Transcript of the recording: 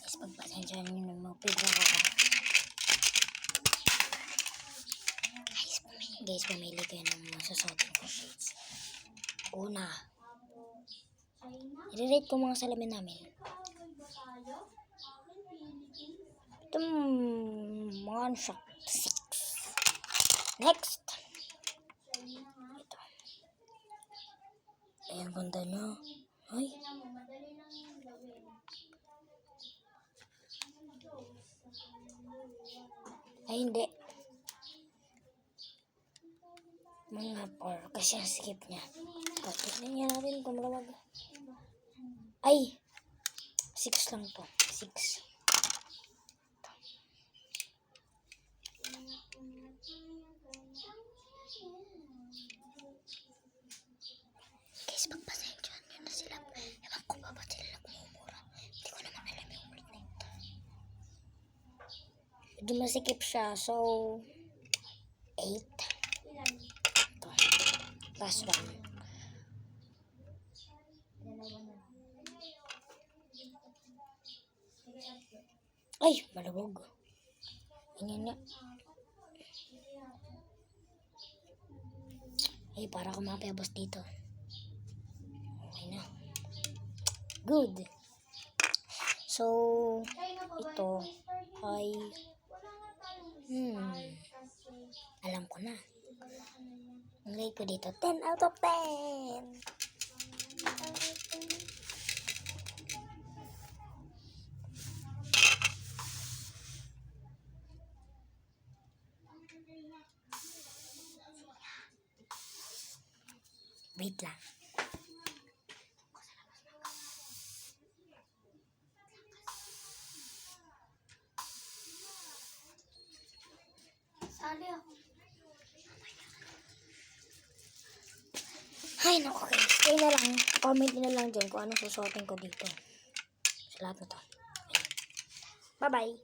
Guys, pagpasensya nyo na mapigla ako. Guys, pumili kayo ng masusuotin ko shades. Una, i-rate ko mga salamin namin. Ito mga ano siya, 6. Next, ito. Ay, ang ganda niya. Ay, hindi. Mga 4 kasi ang skip niya. Tapos tingnan natin kung malamag. Ay, 6 lang to. 6. Guys, pagpasensyahan nyo na sila. Ewan ko ba ba't sila nagmumura? Hindi ko naman alam yung ulit na ito. Medyo masikip siya. So, 8. Ito. Last one. Ay, malawag. Ganyan nga. Ay, para kumapayabos dito. Okay na. Good. So, ito ay alam ko na. Ang rate ko dito, 10 out of 10. Wait lang. Sali ako. Ay, naku guys. Kayo na lang. Comment na lang dyan kung anong susuotin ko dito. Sa lahat na to. Bye-bye.